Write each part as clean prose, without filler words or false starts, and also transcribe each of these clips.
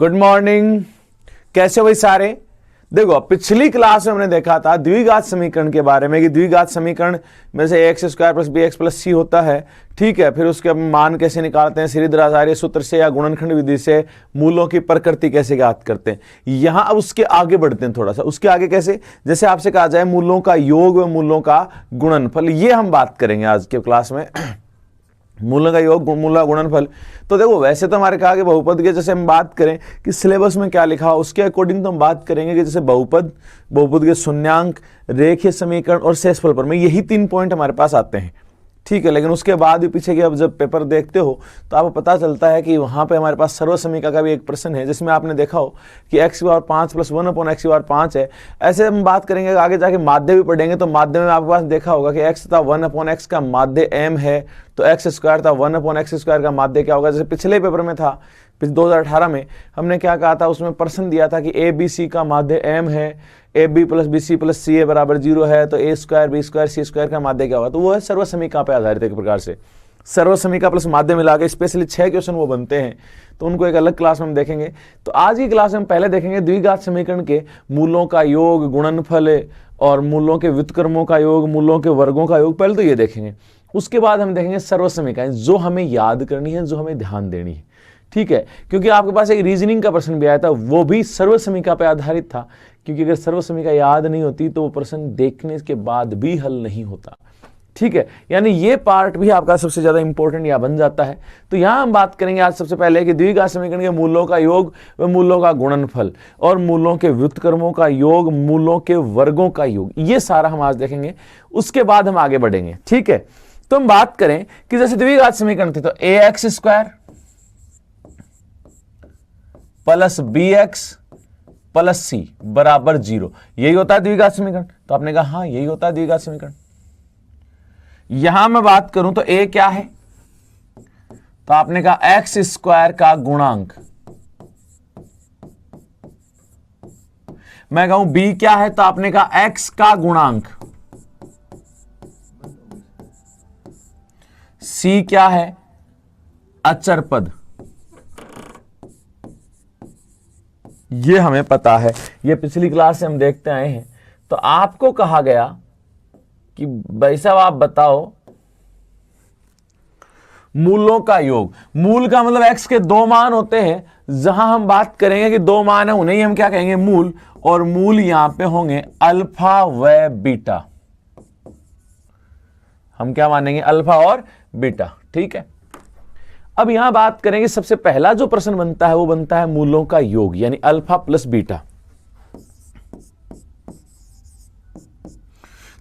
Good morning. कैसे हो भाई सारे? देखो पिछली क्लास में हमने देखा था द्विघात समीकरण के बारे में कि द्विघात समीकरण में से x square plus b x plus c होता है। ठीक है, फिर उसके मान कैसे निकालते हैं, सीरीधराचार्य सूत्र से या गुणनखंड विधि से मूलों की प्रकृति कैसे ज्ञात करते हैं। यहां अब उसके आगे बढ़ते हैं, थोड़ा सा उसके आगे कैसे, जैसे आपसे कहा जाए मूलों का योग व मूलों का गुणनफल, ये हम बात करेंगे आज के क्लास में। मूलों का योग मूला गुणनफल। तो देखो वैसे तो हमारे कहा कि बहुपद के जैसे हम बात करें कि सिलेबस में क्या लिखा हो उसके अकॉर्डिंग तो हम बात करेंगे कि जैसे बहुपद, बहुपद के शून्यांक, रेखीय समीकरण और शेषफल पर में यही 3 पॉइंट हमारे पास आते हैं। ठीक है, लेकिन उसके बाद भी पीछे के अब जब पेपर देखते हो तो आपको पता चलता है कि वहां पे हमारे पास सर्वसमीका का भी एक प्रश्न है जिसमें आपने देखा हो कि x⁵ प्लस 1/x⁵ है। ऐसे हम बात करेंगे आगे जाके माध्य भी पढ़ेंगे तो माध्य में आपके पास देखा होगा कि x तथा 1/x का माध्य m है, तो x² था 1/x² का माध्य क्या होगा। जैसे पिछले पेपर में था 2018 में हमने क्या कहा था, उसमें प्रश्न दिया था कि ABC का माध्य m है, AB plus BC plus CA बराबर 0 है, तो A² B² C² का माध्य क्या होगा। तो वो है सर्वसमीका पे आधारित एक प्रकार से सर्वसमीका प्लस माध्य मिला के स्पेशली 6 क्वेश्चन वो बनते हैं, तो उनको एक अलग क्लास में हम देखेंगे। तो आज की क्लास में हम पहले देखेंगे द्विघात समीकरण के मूलों का योग, गुणनफल और मूलों के व्युत्क्रमों का योग, मूलों के वर्गों का योग, पहले तो ये देखेंगे। उसके बाद हम देखेंगे सर्वसमीकाएं जो हमें याद करनी है, जो हमें ध्यान देनी है। ठीक है, क्योंकि आपके पास एक रीजनिंग का प्रश्न भी आया था, वो भी सर्वसमीका पे आधारित था, क्योंकि अगर सर्वसमीका याद नहीं होती तो वो प्रश्न देखने के बाद भी हल नहीं होता। ठीक है, यानी ये पार्ट भी आपका सबसे ज्यादा इंपॉर्टेंट यहाँ बन जाता है। तो यहां हम बात करेंगे आज सबसे पहले कि द्विघात समीकरण के मूलों का योग व मूलों का गुणनफल और मूलों के व्युत्क्रमों का योग, मूलों के वर्गों का योग, ये सारा हम आज देखेंगे। उसके बाद हम आगे बढ़ेंगे। ठीक है, तो हम बात करें कि जैसे द्विघात समीकरण थे तो ax² plus bx plus c बराबर 0, यही होता है द्विघात समीकरण। तो आपने कहा हाँ यही होता है द्विघात समीकरण। यहां मैं बात करूं तो a क्या है, तो आपने कहा x² का गुणांक। मैं कहूं b क्या है, तो आपने कहा x का गुणांक। c क्या है, अचर पद। ये हमें पता है, ये पिछली क्लास से हम देखते आए हैं। तो आपको कहा गया कि भाई साहब आप बताओ मूलों का योग। मूल का मतलब x के 2 मान होते हैं, जहां हम बात करेंगे कि 2 मान है उन्हें ही हम क्या कहेंगे, मूल। और मूल यहां पे होंगे अल्फा व बीटा, हम क्या मानेंगे, अल्फा और बीटा। ठीक है, अब यहां बात करेंगे सबसे पहला जो प्रश्न बनता है वो बनता है मूलों का योग, यानी अल्फा प्लस बीटा।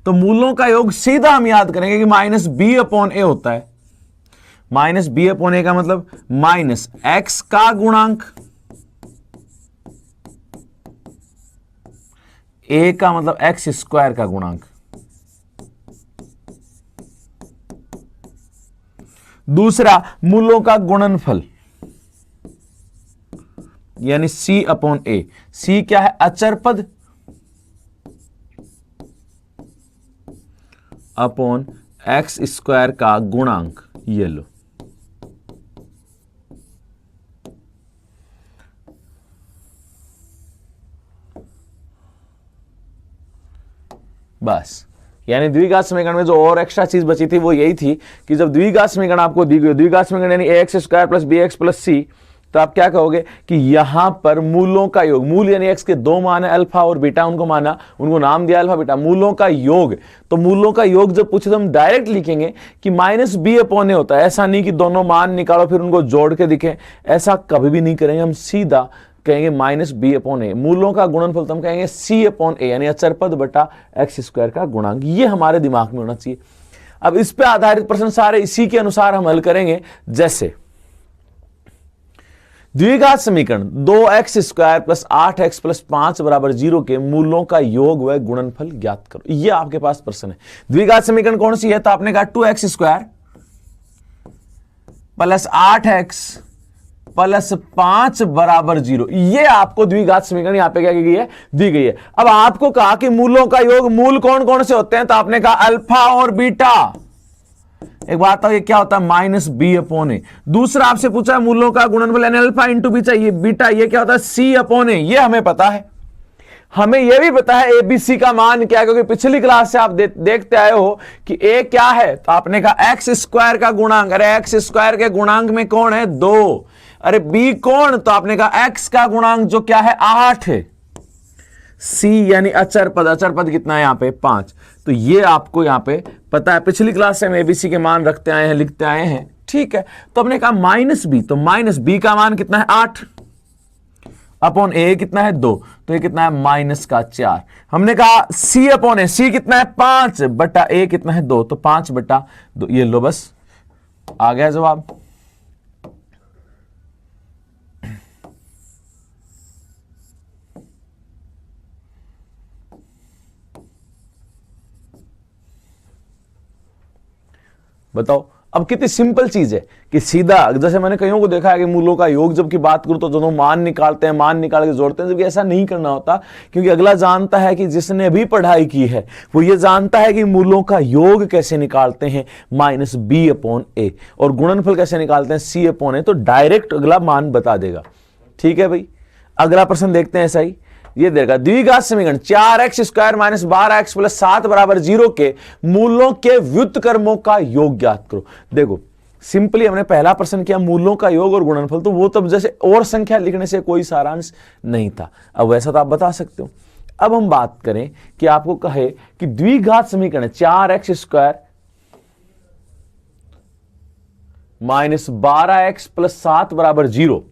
तो मूलों का योग सीधा हम याद करेंगे कि -b/a होता है। -b/a का मतलब माइनस x का गुणांक, a का मतलब x² का गुणांक। दूसरा मूलों का गुणनफल यानी c/a। c क्या है, अचर पद अपॉन x² का गुणांक। ये लो, बस। यानी द्विघात समीकरण में जो और एक्स्ट्रा चीज बची थी वो यही थी कि जब द्विघात समीकरण आपको दी गई, द्विघात समीकरण यानी ax² plus bx plus c, तो आप क्या कहोगे कि यहां पर मूलों का योग, मूल यानी x के 2 मान है अल्फा और बीटा, उनको माना, उनको नाम दिया अल्फा बीटा, मूलों का योग। तो मूलों का योग जब पूछे तो हम डायरेक्ट लिखेंगे कि -b/a होता है। ऐसा नहीं कि दोनों मान निकालो फिर उनको जोड़ के दिखें, ऐसा कभी भी नहीं करेंगे। हम सीधा कहेंगे -b/a। मूलों का गुणनफल तो हम कहेंगे c/a, यानी अचर पद बटा x² का गुणांक। ये हमारे दिमाग में होना चाहिए। अब इस पे आधारित प्रश्न सारे इसी के अनुसार हम हल करेंगे। जैसे द्विघात समीकरण 2x² प्लस 8x प्लस 5 बराबर 0 के मूलों का योग व गुणनफल ज्ञात करो। यह आपके पास प्रश्न है। द्विघात समीकरण कौन सी है, तो आपने कहा 2x² प्लस 8x प्लस 5 बराबर 0। ये आपको द्विघात समीकरण यहां पे क्या की गई है, दी गई है। अब आपको कहा कि मूलों का योग, मूल कौन कौन से होते हैं, तो आपने कहा अल्फा और बीटा। एक बात है, ये क्या होता है माइनस बी अपॉन ए। दूसरा आपसे पूछा है मूलों का गुणनफल यानी अल्फा इंटू बीटा, ये बीटा ये क्या होता है सी अपॉन ए, ये हमें पता है। हमें यह भी पता है एबीसी का मान क्या है, क्योंकि पिछली क्लास से आप देखते आए हो कि ए क्या है, तो आपने कहा एक्स स्क्वायर का गुणांक। अरे एक्स स्क्वायर के गुणांक में कौन है 2, अरे बी कौन, तो आपने कहा एक्स का गुणांक जो क्या है 8 है। सी यानी अचर पद, अचर पद कितना है यहां पे 5, तो ये आपको यहां पे पता है। पिछली क्लास से हम एबीसी के मान रखते आए हैं, लिखते आए हैं, ठीक है। तो हमने कहा माइनस बी, तो माइनस बी का मान कितना है 8 अपॉन ए कितना है 2, तो ये कितना है माइनस का 4। हमने कहा सी अपॉन ए, सी कितना है 5 बटा ए कितना है 2, तो 5 बटा 2, ये लो बस आ गया जवाब। बताओ अब कितनी सिंपल चीज है कि सीधा, जैसे मैंने कईयों को देखा है कि मूलों का योग जब की बात करूं तो दोनों मान निकालते हैं, मान निकाल के जोड़ते हैं, जबकि ऐसा नहीं करना होता। क्योंकि अगला जानता है कि जिसने भी पढ़ाई की है वो ये जानता है कि मूलों का योग कैसे निकालते हैं माइनस बी अपॉन ए, और गुणनफल कैसे निकालते हैं सी अपॉन ए, तो डायरेक्ट अगला मान बता देगा। ठीक है भाई, अगला प्रश्न देखते हैं। ऐसा ही ये देगा द्विघात समीकरण 4x square minus 12x plus 7 बराबर 0 के मूलों के व्युत्क्रमों का योग ज्ञात करो। देखो सिंपली हमने पहला प्रश्न किया मूलों का योग और गुणनफल, तो वो तब जैसे और संख्या लिखने से कोई सारांश नहीं था, अब वैसा तो आप बता सकते हो। अब हम बात करें कि आपको कहे कि द्विघात समीकरण 4x square minus 12x plus 7 बराबर 0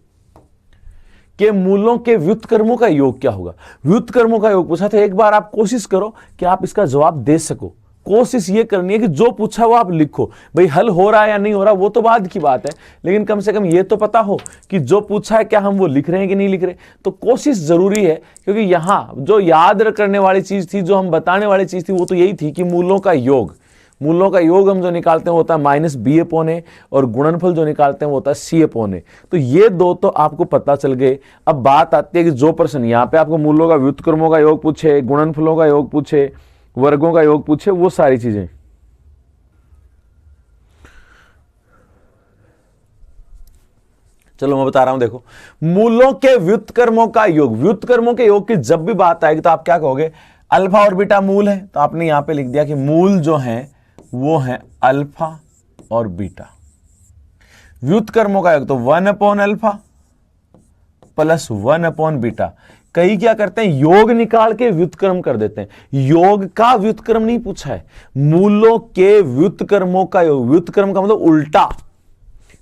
के मूलों के व्युत्क्रमों का योग क्या होगा। व्युत्क्रमों का योग पूछा था, एक बार आप कोशिश करो कि आप इसका जवाब दे सको। कोशिश ये करनी है कि जो पूछा वो आप लिखो। भाई हल हो रहा है या नहीं हो रहा वो तो बाद की बात है, लेकिन कम से कम ये तो पता हो कि जो पूछा है क्या हम वो लिख रहे हैं कि नहीं लिख रहे। तो कोशिश जरूरी है, क्योंकि यहां जो याद करने वाली चीज थी, जो हम बताने वाली चीज थी, वो तो यही थी कि मूलों का योग, मूलों का योग हम जो निकालते हैं वो होता है माइनस बी अपॉन ए, और गुणनफल जो निकालते हैं वो होता है सी अपॉन ए। तो ये दो तो आपको पता चल गए। अब बात आती है कि जो प्रश्न यहाँ पे आपको मूलों का व्युत्क्रमों का योग पूछे, गुणनफलों का योग पूछे, वर्गों का योग पूछे, वो सारी चीजें चलो मैं बता रहा हूं। देखो मूलों के व्युत्क्रमों का योग, व्युत्क्रमों के योग की जब भी बात आएगी तो आप क्या कहोगे, अल्फा और बीटा मूल है, तो आपने यहां पे लिख दिया कि मूल जो है वो है अल्फा और बीटा। व्युत्क्रमों का योग तो 1 upon alpha plus 1 upon beta. कई क्या करते हैं योग निकाल के व्युत्क्रम कर देते हैं, योग का व्युत्क्रम नहीं पूछा है, मूलों के व्युत्क्रमों का योग। व्युत्क्रम का मतलब उल्टा,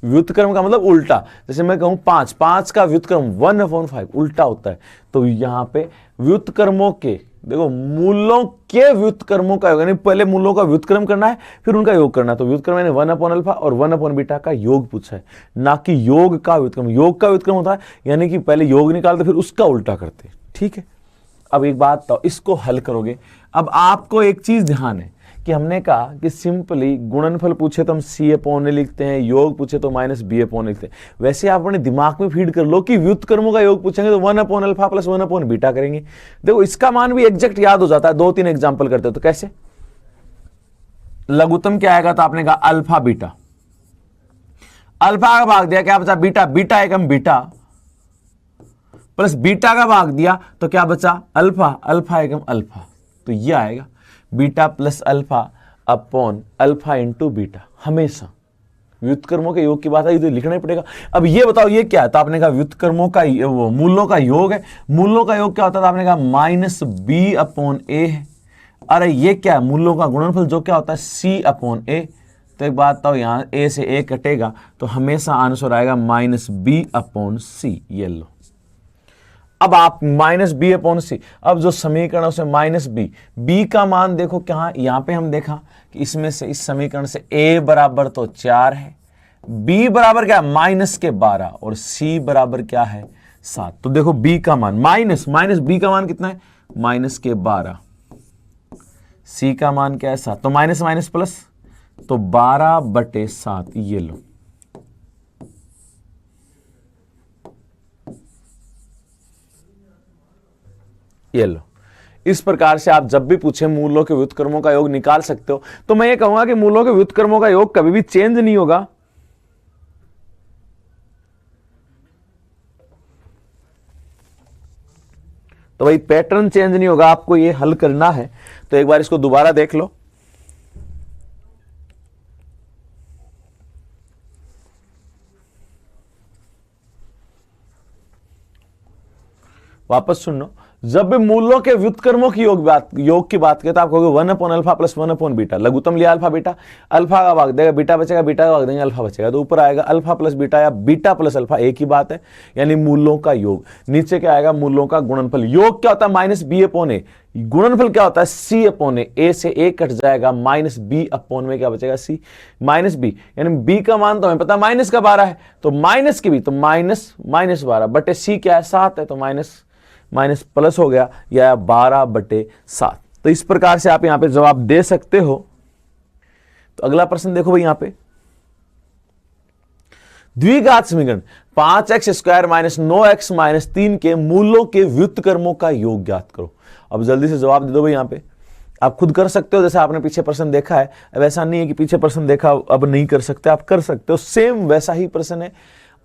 व्युत्क्रम का मतलब उल्टा। जैसे मैं कहूं 5 का व्युत्क्रम 1/5 उल्टा होता है। तो यहां पे व्युत्क्रमों के, देखो मूलों के व्युत्क्रमों का योग, यानी पहले मूलों का व्युत्क्रम करना है फिर उनका योग करना है। तो व्युत्क्रम यानी 1 अपॉन अल्फा और 1 अपॉन बीटा का योग पूछा है, ना कि योग का व्युत्क्रम। योग का व्युत्क्रम होता है यानी कि पहले योग निकालते फिर उसका उल्टा करते। ठीक है, अब एक बात तो इसको हल करोगे। अब आपको एक चीज ध्यान है कि हमने कहा कि सिंपली गुणनफल पूछे तो हम सी अपॉन ए लिखते हैं, योग पूछे तो माइनस बी अपॉन लिखते हैं। वैसे आप अपने दिमाग में फीड कर लो कि व्युत्क्रमों का योग पूछेंगे तो 1 upon alpha plus 1 upon beta करेंगे। देखो इसका मान भी एग्जैक्ट याद हो जाता है, 2-3 एग्जाम्पल करते हो। तो कैसे, लघुत्तम क्या आएगा, तो आपने कहा अल्फा बीटा, अल्फा का भाग दिया क्या बचा बीटा, बीटा एकम बीटा प्लस बीटा का भाग दिया तो क्या बचा अल्फा, अल्फा एकम अल्फा। तो ये आएगा beta plus alpha upon alpha into beta. हमेशा व्युत्क्रमों के योग की बात आई तो लिखना ही पड़ेगा। अब ये बताओ ये क्या है, तो आपने कहा व्युत्क्रमों का वो मूलों का योग है। मूलों का योग क्या होता था, आपने कहा माइनस बी अपॉन ए है। अरे ये क्या है, मूलों का गुणनफल जो क्या होता है सी अपॉन ए। तो एक बात बताओ, यहां ए से ए कटेगा तो हमेशा आंसर आएगा माइनस बी अपॉन सी। ये लो, अब आप माइनस बी अपॉन सी, अब जो समीकरण है उसमें माइनस बी, बी का मान देखो क्या, यहां पे हम देखा कि इसमें से इस समीकरण से a बराबर तो 4 है, b बराबर क्या है माइनस के 12 और c बराबर क्या है 7। तो देखो b का मान माइनस b का मान कितना है माइनस के 12, c का मान क्या है 7। तो माइनस माइनस प्लस, तो 12/7। ये लो, ये लो, इस प्रकार से आप जब भी पूछे मूलों के व्युत्क्रमों का योग निकाल सकते हो। तो मैं ये कहूंगा कि मूलों के व्युत्क्रमों का योग कभी भी चेंज नहीं होगा। तो भाई पैटर्न चेंज नहीं होगा, आपको ये हल करना है। तो एक बार इसको दोबारा देख लो। वापस सुन लो, जब भी मूलों के व्युत्क्रमों की योग की बात करें तो आप कहोगे 1/अल्फा प्लस 1/बीटा। लघुत्तम लिया अल्फा बीटा, अल्फा का भाग देगा बीटा बचेगा, बीटा का भाग देंगे अल्फा बचेगा, तो ऊपर आएगा अल्फा प्लस बीटा या बीटा प्लस अल्फा, एक ही बात है, यानी मूलों का योग। नीचे क्या आएगा, मूलों का गुणनफल। योग क्या होता है, माइनस बी अपॉन ए। गुणनफल क्या होता है, सी अपॉन ए। ए से ए कट जाएगा, माइनस बी अपॉन में क्या बचेगा, सी माइनस बी, यानी बी का मान तो हमें पता माइनस का 12 है, तो माइनस की भी तो माइनस 12 बटे सी क्या है 7 है, तो माइनस माइनस प्लस हो गया, या 12/7। तो इस प्रकार से आप यहां पे जवाब दे सकते हो। तो अगला प्रश्न देखो भाई, यहां पे द्विघात समीकरण 5x² माइनस 9x माइनस 3 के मूलों के व्युत्क्रमों का योग ज्ञात करो। अब जल्दी से जवाब दे दो भाई। यहां पे आप खुद कर सकते हो, जैसे आपने पीछे प्रश्न देखा है। अब ऐसा नहीं है कि पीछे प्रश्न देखा अब नहीं कर सकते, आप कर सकते हो। सेम वैसा ही प्रश्न है।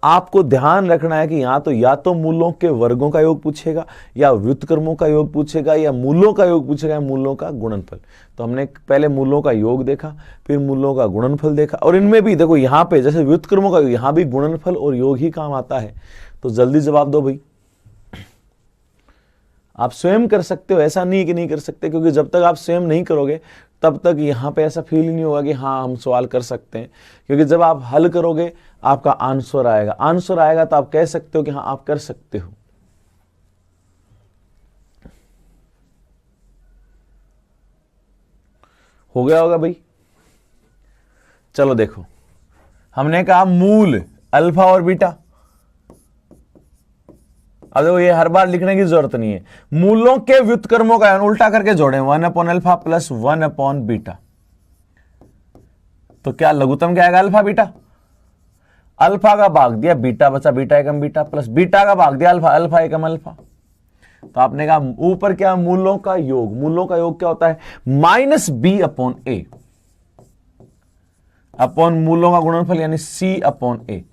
आपको ध्यान रखना है कि या तो मूलों के वर्गों का योग पूछेगा, या व्युत्क्रमों का योग पूछेगा, या मूलों का योग पूछेगा, या मूलों का गुणनफल। तो हमने पहले मूलों का योग देखा, फिर मूलों का गुणनफल देखा, और इनमें भी देखो यहां पे जैसे व्युत्क्रमों का योग, यहां भी गुणनफल और योग ही काम आता है। तो जल्दी जवाब दो भाई। आप स्वयं कर सकते हो, ऐसा नहीं कि नहीं कर सकते, क्योंकि जब तक आप स्वयं नहीं करोगे तब तक यहां पे ऐसा फील ही नहीं होगा कि हाँ हम सवाल कर सकते हैं। क्योंकि जब आप हल करोगे आपका आंसर आएगा तो आप कह सकते हो कि हाँ आप कर सकते हो। हो गया होगा भाई। चलो देखो, हमने कहा मूल अल्फा और बीटा। अब देखो ये हर बार लिखने की जरूरत नहीं है। मूलों के व्युत्क्रमों का उल्टा करके जोड़े 1/अल्फा प्लस 1/बीटा। तो क्या लघुत्तम क्या आएगा, अल्फा बीटा। अल्फा का भाग दिया बीटा, बचा बीटा एकम बीटा, प्लस बीटा का भाग दिया अल्फा, अल्फा एकम अल्फा। तो आपने कहा ऊपर क्या, मूलों का योग। मूलों का योग क्या होता है, माइनस बी अपॉन ए अपॉन मूलों का गुणनफल, यानी सी अपॉन ए।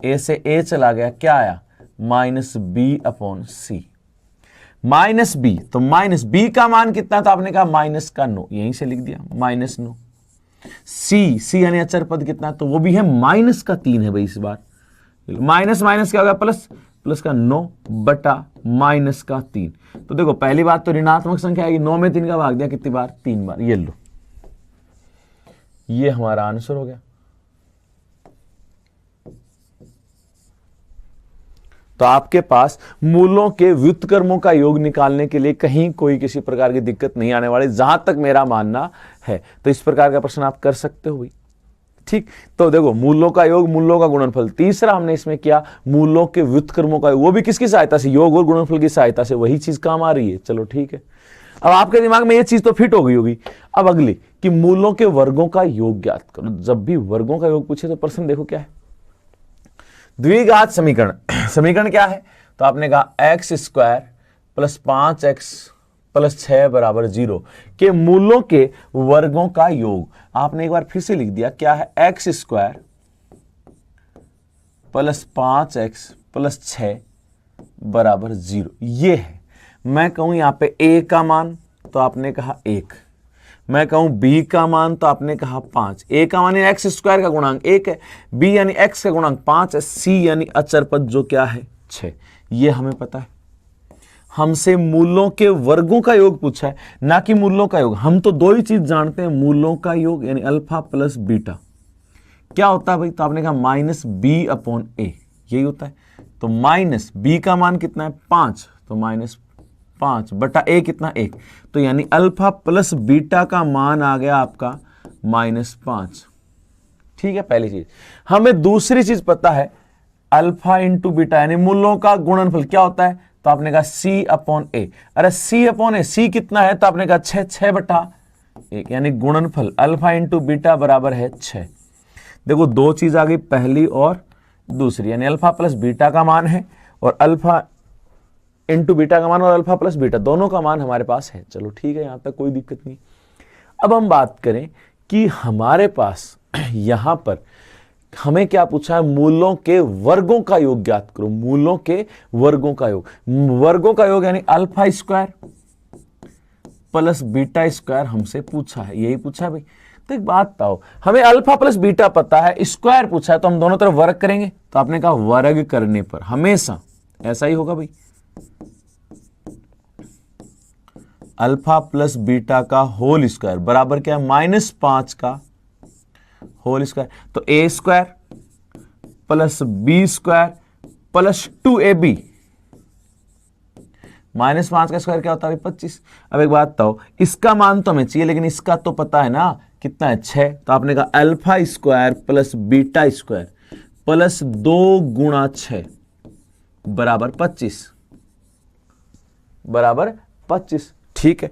ए से ए चला गया, क्या आया, माइनस बी अपॉन सी। माइनस बी, तो माइनस बी का मान कितना, तो आपने कहा माइनस का 9, यहीं से लिख दिया माइनस 9। सी यानी अचर पद कितना, तो वो भी है माइनस का 3 है भाई। इस बार माइनस माइनस क्या होगा, प्लस, प्लस का 9 बटा माइनस का 3। तो देखो पहली बात तो ऋणात्मक संख्या आएगी, 9 में 3 का भाग दिया कितनी बार, 3 बार। ये लो, ये हमारा आंसर हो गया। तो आपके पास मूलों के व्युत्क्रमों का योग निकालने के लिए कहीं कोई किसी प्रकार की दिक्कत नहीं आने वाली, जहां तक मेरा मानना है। तो इस प्रकार का प्रश्न आप कर सकते हो भाई। ठीक, तो देखो मूलों का योग, मूलों का गुणनफल। तीसरा हमने इसमें किया मूलों के व्युत्क्रमों का योग, वो भी किसकी सहायता से, योग और गुणनफल की सहायता से। वही चीज काम आ रही है। चलो ठीक है, अब आपके दिमाग में ये चीज तो फिट हो गई होगी। अब अगली कि मूलों के वर्गों का योग ज्ञात करो। जब भी वर्गों का योग पूछे तो प्रश्न देखो क्या है, द्विघात समीकरण। समीकरण क्या है, तो आपने कहा x² प्लस 5x प्लस 6 बराबर 0 के मूलों के वर्गों का योग। आपने एक बार फिर से लिख दिया, क्या है, x² प्लस 5x प्लस 6 बराबर 0। ये है। मैं कहूं यहां पे a का मान, तो आपने कहा 1। मैं कहूं b का मान, तो आपने कहा 5। a का मान यानी x² का गुणांक 1 है, b यानी x का गुणांक 5 है, c यानी अचर पद जो क्या है 6। ये हमें पता है। हमसे मूलों के वर्गों का योग पूछा है, ना कि मूलों का योग। हम तो दो ही चीज जानते हैं, मूलों का योग यानी अल्फा प्लस बीटा क्या होता है भाई, तो आपने कहा माइनस बी अपॉन ए, यही होता है। तो माइनस बी का मान कितना है 5, तो माइनस 5 बटा ए कितना 1, तो यानी अल्फा प्लस बीटा का मान आ गया आपका -5। ठीक है, पहली चीज। हमें दूसरी चीज पता है, अल्फा इंटू बीटा यानी मूलों का गुणनफल क्या होता है, तो आपने कहा सी अपॉन ए। अरे सी अपॉन ए, सी कितना है, तो आपने कहा 6 बटा 1, यानी गुणनफल अल्फा इंटू बीटा बराबर है 6। देखो दो चीज आ गई, पहली और दूसरी, यानी अल्फा प्लस बीटा का मान है और अल्फा इंटू बीटा का मान और अल्फा प्लस बीटा दोनों का मान हमारे पास है। चलो ठीक है, यहां तक कोई दिक्कत नहीं। अब हम बात करें कि हमारे पास यहां पर हमें क्या पूछा है, मूलों के वर्गों का योग ज्ञात करो। मूलों के वर्गों का योग, वर्गों का योग यानी alpha square plus beta square हमसे पूछा है, यही पूछा है भाई। तो एक बात बताओ, हमें अल्फा प्लस बीटा पता है, स्क्वायर पूछा है, तो हम दोनों तरफ वर्ग करेंगे। तो आपने कहा वर्ग करने पर हमेशा ऐसा ही होगा भाई, अल्फा प्लस बीटा का होल स्क्वायर बराबर क्या है, -5 का होल स्क्वायर। तो a square plus B square plus 2ab, -5 का स्क्वायर क्या होता है 25। अब एक बात बताओ, इसका मान तो हमें चाहिए, लेकिन इसका तो पता है ना कितना है 6। तो आपने कहा alpha square plus beta square plus 2 गुणा 6 बराबर 25, बराबर 25। ठीक है,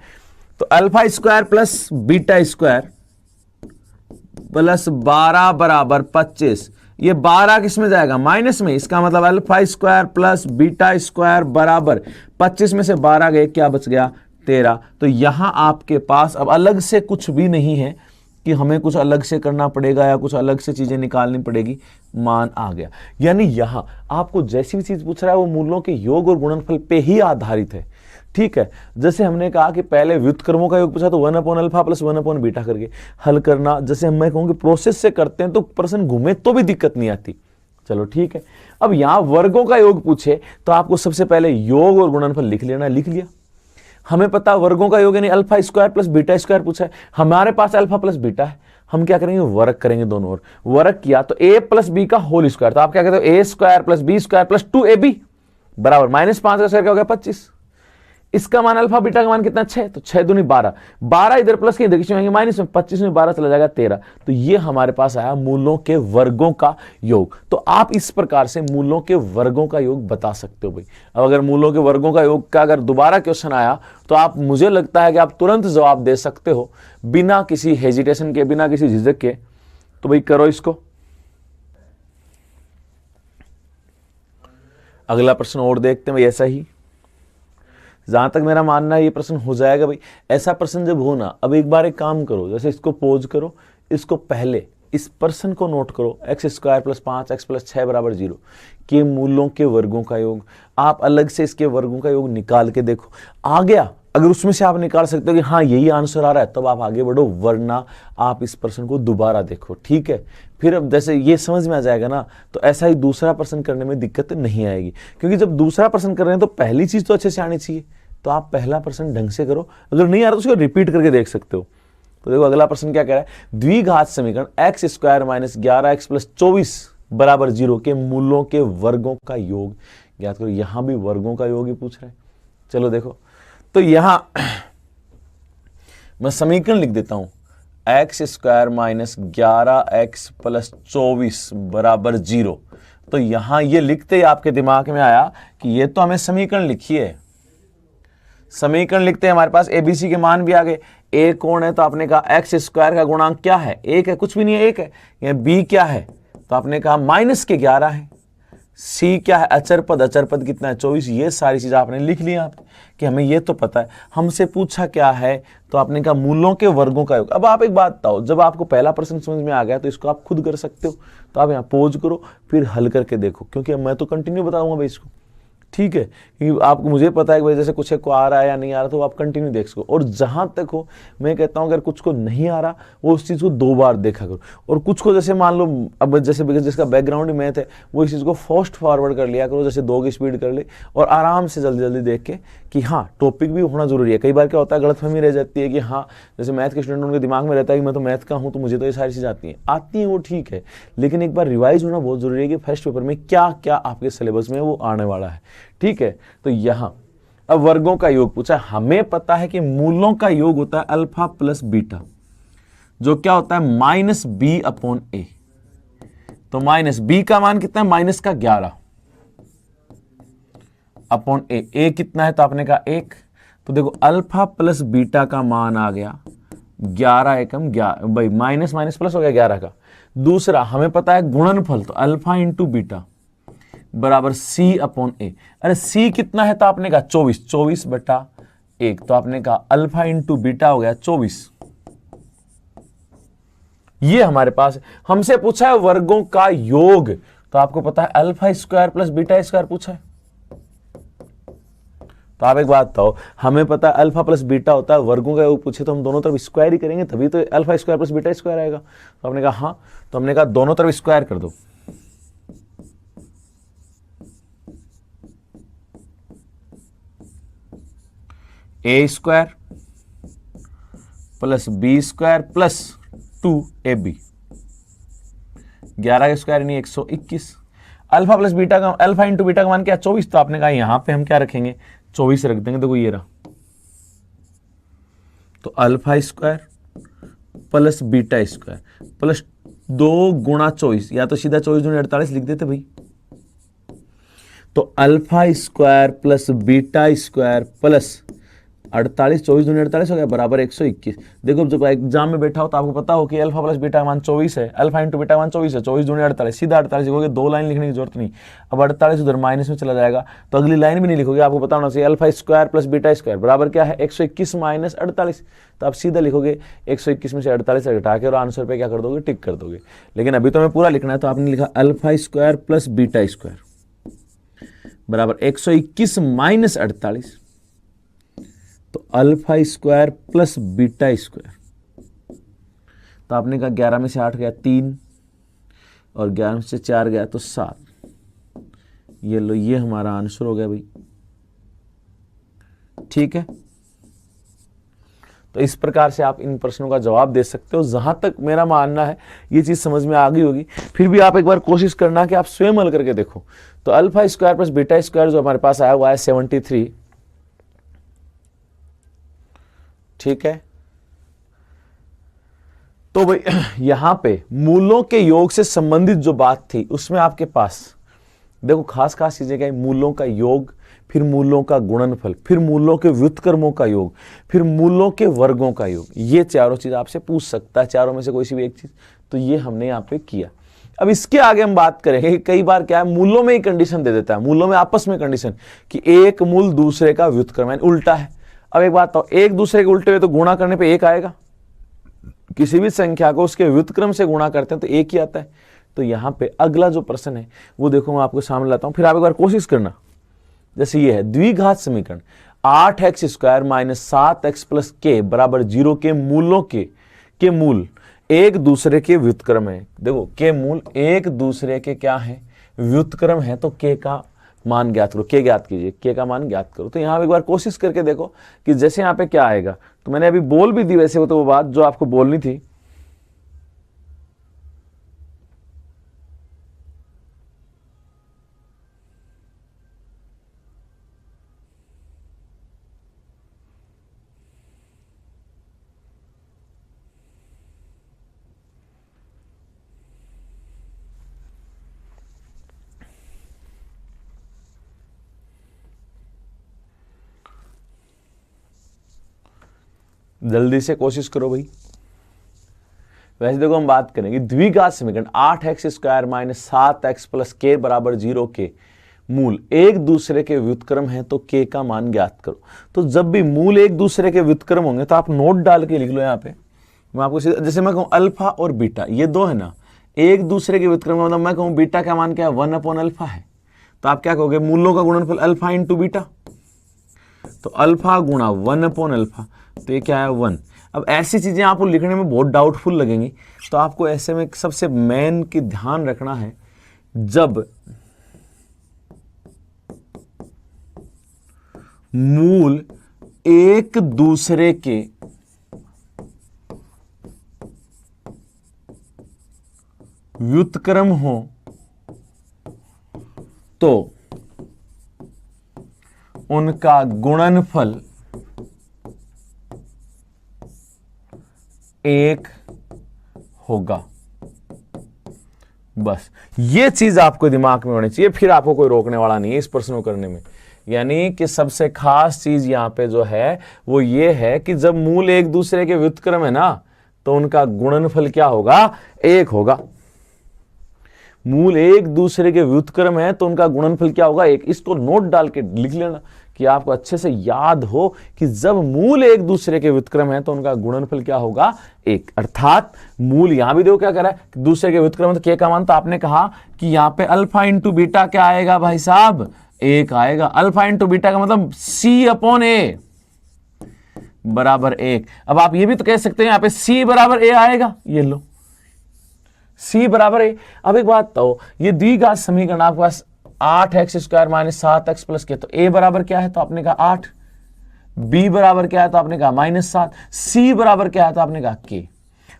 तो alpha square plus beta square plus 12 बराबर 25। ये 12 किस में जाएगा, माइनस में। इसका मतलब alpha square plus beta square बराबर 25 में से 12 गए, क्या बच गया 13। तो यहां आपके पास अब अलग से कुछ भी नहीं है कि हमें कुछ अलग से करना पड़ेगा या कुछ अलग से चीजें निकालनी पड़ेगी, मान आ गया। यानी यहां आपको जैसी भी चीज पूछ रहा है वो मूलों के योग और गुणनफल पे ही आधारित है। ठीक है, जैसे हमने कहा कि पहले व्युत्क्रमों का योग पूछा तो 1/अल्फा प्लस 1/बीटा करके हल करना, जैसे मैं कहूंगी प्रोसेस से करते हैं तो प्रश्न घूमे तो भी दिक्कत नहीं आती। चलो ठीक है, अब यहां वर्गों का योग पूछे तो आपको सबसे पहले योग और गुणनफल लिख लेना, लिख लिया। हमें पता वर्गों का योग यानी alpha square plus beta square पूछा है, हमारे पास अल्फा प्लस बीटा है, हम क्या करेंगे वर्ग करेंगे दोनों ओर। वर्ग किया तो a प्लस बी का होल स्क्वायर, तो आप क्या कहते हो a square plus B square plus 2ab बराबर -5 का स्क्वायर क्या हो गया 25। इसका मान अल्फा बीटा का मान कितना 6, तो 6 दूनी 12, 12 इधर प्लस के इधर में माइनस में, 25 में 12 चला जाएगा 13। तो ये हमारे पास आया मूलों के वर्गों का योग। तो आप इस प्रकार से मूलों के वर्गों का योग बता सकते हो भाई। अब अगर मूलों के वर्गों का योग का अगर दोबारा क्वेश्चन आया तो आप, मुझे लगता है कि आप तुरंत जवाब दे सकते हो बिना किसी हेजिटेशन के, बिना किसी झिझक के। तो भाई करो इसको। अगला प्रश्न और देखते हैं भाई, ऐसा ही जहां तक मेरा मानना है ये प्रश्न हो जाएगा भाई। ऐसा प्रश्न जब हो ना, अब एक बार एक काम करो, जैसे इसको पोज करो, इसको पहले इस प्रश्न को नोट करो, x square plus 5x plus 6 बराबर 0 के मूलों के वर्गों का योग। आप अलग से इसके वर्गों का योग निकाल के देखो, आ गया। अगर उसमें से आप निकाल सकते हो कि हाँ यही आंसर आ रहा है, तब आप आगे बढ़ो, वरना आप इस प्रश्न को दोबारा देखो। ठीक है, फिर अब जैसे ये समझ में आ जाएगा ना, तो ऐसा ही दूसरा प्रश्न करने में दिक्कत नहीं आएगी। क्योंकि जब दूसरा प्रश्न कर रहे हैं तो पहली चीज तो अच्छे से आनी चाहिए। तो आप पहला प्रश्न ढंग से करो, अगर नहीं आ रहा तो उसको रिपीट करके देख सकते हो। तो देखो अगला प्रश्न क्या कह रहा है, द्विघात समीकरण x square minus 11x plus 24 बराबर 0 के मूलों के वर्गों का योग ज्ञात करो। यहां भी वर्गों का योग ही पूछ रहा है। चलो देखो, तो यहां मैं समीकरण लिख देता हूं, x square minus 11x plus 24 बराबर 0। तो यहां ये लिखते ही आपके दिमाग में आया कि ये तो हमें समीकरण लिखी है, समीकरण लिखते हैं हमारे पास एबीसी के मान भी आ गए। ए कौन है, तो आपने कहा एक्स स्क्वायर का गुणांक क्या है, 1 है, कुछ भी नहीं है 1 है। ये बी क्या है, तो आपने कहा -11 है। सी क्या है, अचर पद, अचर पद कितना है 24। ये सारी चीज आपने लिख ली आप कि हमें ये तो पता है। हमसे पूछा क्या है, तो आपने कहा मूलों के वर्गों का योग। अब आप एक बात बताओ, जब आपको पहला प्रश्न समझ में आ गया तो इसको आप खुद कर सकते हो। तो आप यहाँ पोज करो, फिर हल करके देखो, क्योंकि मैं तो कंटिन्यू बताऊंगा भाई इसको। ठीक है, क्योंकि आपको, मुझे पता है कि जैसे कुछ को आ रहा है या नहीं आ रहा, तो आप कंटिन्यू देख सको। और जहां तक हो, मैं कहता हूं अगर कुछ को नहीं आ रहा, वो उस चीज को 2 बार देखा करो। और कुछ को जैसे मान लो, अब जैसे जिसका बैकग्राउंड मैथ है, वो इस चीज को फास्ट फॉरवर्ड कर लिया करो, जैसे 2 की स्पीड कर ले, और आराम से जल्दी जल्दी देख के कि हाँ टॉपिक भी होना जरूरी है। कई बार क्या होता है, गलतफहमी रह जाती है कि हाँ, जैसे मैथ के स्टूडेंट, उनके दिमाग में रहता है कि मैं तो मैथ का हूं, तो मुझे तो ये सारी चीज़ आती हैं, वो ठीक है, लेकिन एक बार रिवाइज होना बहुत जरूरी है कि फर्स्ट पेपर में क्या क्या आपके सिलेबस में वो आने वाला है। ठीक है, तो यहां अब वर्गों का योग पूछा। हमें पता है कि मूलों का योग होता है अल्फा प्लस बीटा, जो क्या होता है -b/a। तो -b का मान कितना है, -11 अपॉन a कितना है, तो आपने कहा 1। तो देखो अल्फा प्लस बीटा का मान आ गया 11 एकम 11 भाई, माइनस प्लस हो गया 11 का। दूसरा हमें पता है गुणनफल, तो अल्फा इंटू बीटा बराबर सी अपॉन ए। अरे सी कितना है तो आपने कहा 24, 24/1, तो आपने कहा अल्फा इंटू बीटा हो गया 24। ये हमारे पास हमसे पूछा है वर्गों का योग, तो आपको पता है alpha square plus beta square पूछा है। तो आप एक बात बताओ, हमें पता है अल्फा प्लस बीटा होता है, वर्गों का योग पूछे तो हम दोनों तरफ स्क्वायर ही करेंगे, तभी तो alpha square plus beta square आएगा। तो हमने कहा हाँ, तो हमने कहा दोनों तरफ स्क्वायर कर दो। A square plus B square plus 2ab, 11 का स्क्वायर यानी 121। अल्फा प्लस बीटा का, अल्फा इंटू बीटा का मान क्या 24, तो आपने कहा यहां पे हम क्या रखेंगे 24 रख देंगे। देखो ये रहा, तो alpha square plus beta square plus 2 गुणा 24, या तो सीधा 24 दूनी 48 लिख देते भाई। तो alpha square plus beta square plus 48, 24 दूनी 48 हो गया बराबर 121। देखो जब एग्जाम में बैठा हो तो आपको पता हो कि अल्फा प्लस बीटा का मान 24 है, अल्फा इंटू बीटा का मान 24 है, 24 दूनी 48, सीधा 48 लिखोगे, 2 लाइन लिखने की जरूरत नहीं। अब 48 उधर माइनस में चला जाएगा तो अगली लाइन भी नहीं लिखोगे, आपको पता होना चाहिए alpha square plus beta square बराबर क्या है 121 माइनस 48। तो आप सीधा लिखोगे 121 में से 48 घटा के और आंसर पे क्या कर दोगे, टिक कर दोगे। लेकिन अभी तो हमें पूरा लिखना है, तो आपने लिखा alpha square plus beta square बराबर 121 माइनस 48, तो alpha square plus beta square. तो आपने कहा 11 में से 8 गया 3 और 11 में से 4 गया तो 7। ये लो, ये हमारा आंसर हो गया भाई। ठीक है, तो इस प्रकार से आप इन प्रश्नों का जवाब दे सकते हो। जहां तक मेरा मानना है ये चीज समझ में आ गई होगी, फिर भी आप एक बार कोशिश करना कि आप स्वयं हल करके देखो। तो alpha square plus beta square जो हमारे पास आया हुआ है 73। ठीक है, तो भाई यहां पे मूलों के योग से संबंधित जो बात थी उसमें आपके पास देखो खास चीजें क्या, मूलों का योग, फिर मूलों का गुणनफल, फिर मूलों के व्युत्क्रमों का योग, फिर मूलों के वर्गों का योग, ये चारों चीज आपसे पूछ सकता है, चारों में से कोई सी भी एक चीज। तो ये हमने यहाँ पे किया। अब इसके आगे हम बात करेंगे, कई बार क्या है मूलों में ही कंडीशन दे देता है, मूलों में आपस में कंडीशन कि एक मूल दूसरे का व्युत्क्रम यानी उल्टा है। अब एक बात तो एक दूसरे के उल्टे हुए तो गुणा करने पे एक आएगा, किसी भी संख्या को उसके व्युत्क्रम से गुणा करते हैं तो एक ही आता है। तो यहां पे अगला जो प्रश्न है वो देखो मैं आपको सामने लाता हूं, फिर आप एक बार कोशिश करना। जैसे ये है द्विघात समीकरण 8x square minus 7x plus के बराबर 0 के मूलों के मूल एक दूसरे के व्युत्क्रम है। देखो के मूल एक दूसरे के क्या है, व्युत्क्रम है, तो के का मान ज्ञात करो, के ज्ञात कीजिए, के का मान ज्ञात करो। तो यहां एक बार कोशिश करके देखो कि जैसे यहां पे क्या आएगा। तो मैंने अभी बोल भी दी वैसे वो, तो वो बात जो आपको बोलनी थी। जल्दी से कोशिश करो भाई। वैसे देखो हम बात करेंगे द्विघात समीकरण 8x square minus 7x plus के बराबर 0 के मूल एक दूसरे के व्युत्क्रम है तो के का मान ज्ञात करो। तो जब भी मूल एक दूसरे के व्युत्क्रम होंगे तो आप नोट डाल के लिख लो। यहाँ पे मैं आपको जैसे मैं कहूं अल्फा और बीटा ये दो है ना, एक दूसरे के व्युत्क्रम, मतलब मैं कहूं बीटा का मान क्या है 1 अपॉन अल्फा है, तो आप क्या कहोगे मूलों का गुणनफल अल्फा इंटू बीटा, तो अल्फा गुणा 1 अपॉन अल्फा, तो ये क्या है 1। अब ऐसी चीजें आपको लिखने में बहुत डाउटफुल लगेंगी, तो आपको ऐसे में सबसे मेन की ध्यान रखना है, जब मूल एक दूसरे के व्युत्क्रम हो तो उनका गुणनफल एक होगा। बस ये चीज आपको दिमाग में होनी चाहिए, फिर आपको कोई रोकने वाला नहीं है इस प्रश्न को करने में। यानी कि सबसे खास चीज यहां पे जो है वो ये है कि जब मूल एक दूसरे के व्युत्क्रम है ना तो उनका गुणनफल क्या होगा, एक होगा। मूल एक दूसरे के व्युत्क्रम है तो उनका गुणनफल क्या होगा? 1। इसको नोट डाल के लिख लेना कि आपको अच्छे से याद हो कि जब मूल एक दूसरे के व्युत्क्रम है तो उनका गुणनफल क्या होगा? 1। अर्थात मूल यहां भी देखो क्या कर रहा है, दूसरे के व्युत्क्रम तो k का मान, तो आपने कहा कि यहां पे अल्फा इंटू बीटा क्या आएगा भाई साहब? 1 आएगा। अल्फा इंटू बीटा का मतलब c/a बराबर 1। अब आप ये भी तो कह सकते हैं यहां पे c बराबर a आएगा, ये लो c बराबर a। अब एक बात तो ये द्विघात समीकरण आपके पास 8x² माइनस 7x प्लस के, तो a बराबर क्या है? तो आपने कहा 8। b बराबर क्या है? तो आपने कहा -7। c बराबर क्या है? तो आपने कहा k।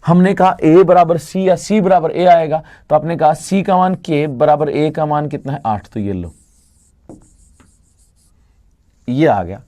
हमने कहा a बराबर c या c बराबर a आएगा, तो आपने कहा c का मान k बराबर a का मान कितना है? 8। तो ये लो, ये आ गया।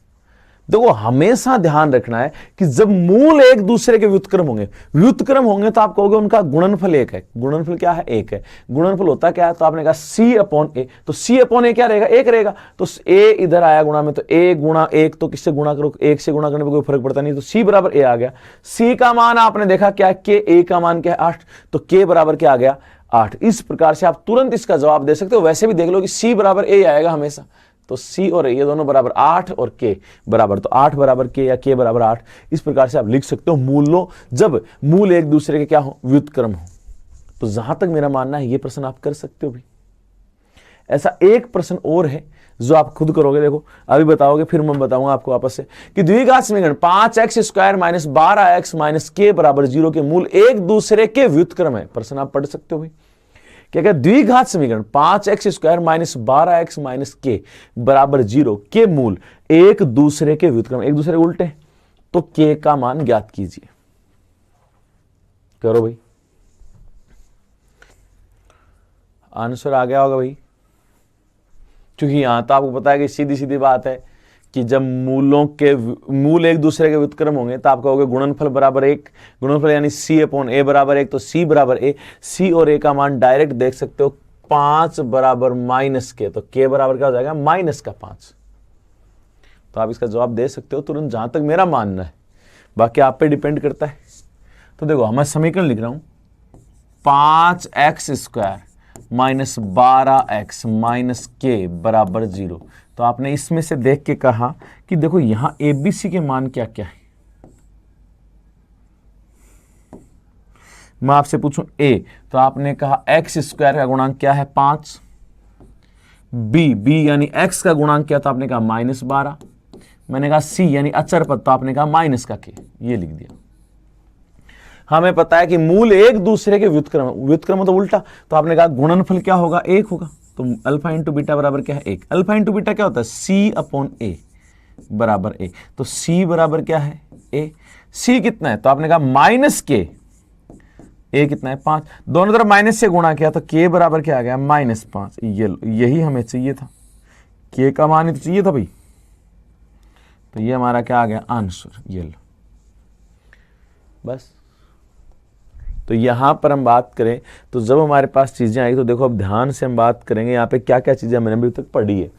देखो हमेशा ध्यान रखना है कि जब मूल एक दूसरे के व्युत्क्रम होंगे तो आप कहोगे उनका गुणनफल 1 है। गुणनफल क्या है? 1 है। गुणनफल होता क्या है? तो आपने कहा c/a, तो c/a क्या रहेगा? 1 रहेगा। तो a इधर आया गुणा में, तो a गुणा 1, तो किससे गुणा करो? 1 से गुणा करने पर कोई फर्क पड़ता नहीं, तो c बराबर a आ गया। c का मान आपने देखा क्या है? k। a का मान क्या है? 8। तो k बराबर क्या आ गया? 8। इस प्रकार से आप तुरंत इसका जवाब दे सकते हो। वैसे भी देख लो कि c बराबर a आएगा हमेशा, तो c और a ये दोनों बराबर 8 और k बराबर, तो 8 बराबर k या k बराबर 8। इस प्रकार से आप लिख सकते हो मूलों, जब मूल एक दूसरे के क्या हो? व्युत्क्रम हो। तो जहां तक मेरा मानना है ये प्रश्न आप कर सकते हो भी। ऐसा एक प्रश्न और है जो आप खुद करोगे, देखो अभी बताओगे फिर मैं बताऊंगा आपको वापस से कि द्विघात समीकरण 5x² minus 12x minus k बराबर 0 के मूल एक दूसरे के व्युत्क्रम है। प्रश्न आप पढ़ सकते हो भाई। क्या क्या? द्विघात समीकरण 5x² minus 12x minus k बराबर 0 के मूल एक दूसरे के व्युत्क्रम, एक दूसरे उल्टे, तो k का मान ज्ञात कीजिए। करो भाई, आंसर आ गया होगा भाई, क्योंकि यहां तो आपको पता है कि सीधी सीधी बात है कि जब मूल एक दूसरे के व्युत्क्रम होंगे तो आप कहोगे गुणनफल बराबर 1। गुणनफल यानी c/a बराबर 1, तो c बराबर a। c और a का मान डायरेक्ट देख सकते हो, 5 बराबर माइनस k, तो k बराबर क्या हो जाएगा? -5। तो आप इसका जवाब दे सकते हो तुरंत, जहां तक मेरा मानना है, बाकी आप पे डिपेंड करता है। तो देखो मैं समीकरण लिख रहा हूं, 5x² minus 12x minus k बराबर 0। तो आपने इसमें से देख के कहा कि देखो यहां ABC के मान क्या क्या है। मैं आपसे पूछूं A, तो आपने कहा x² का गुणांक क्या है? 5। B यानी x का गुणांक क्या था? आपने कहा -12। मैंने कहा C यानी अचर पद, तो आपने कहा माइनस का k, ये लिख दिया। हमें पता है कि मूल एक दूसरे के व्युत्क्रम तो उल्टा, तो आपने कहा गुणनफल क्या होगा? 1 होगा। तो अल्फा इंटू बीटा बराबर क्या है? 1। अल्फा इंटू बीटा क्या होता है? c/a बराबर a। तो c बराबर क्या है? a। c कितना है? तो आपने कहा -k। a कितना है? 5। दोनों तरफ माइनस से गुणा किया तो k बराबर क्या आ गया? -5। यही हमें चाहिए था, k का मान ही तो चाहिए था भाई। तो ये हमारा क्या आ गया? आंसर। ये लो बस। तो यहां पर हम बात करें तो जब हमारे पास चीजें आई, तो देखो अब ध्यान से हम बात करेंगे यहाँ पे क्या क्या चीजें मैंने अभी तक पढ़ी है।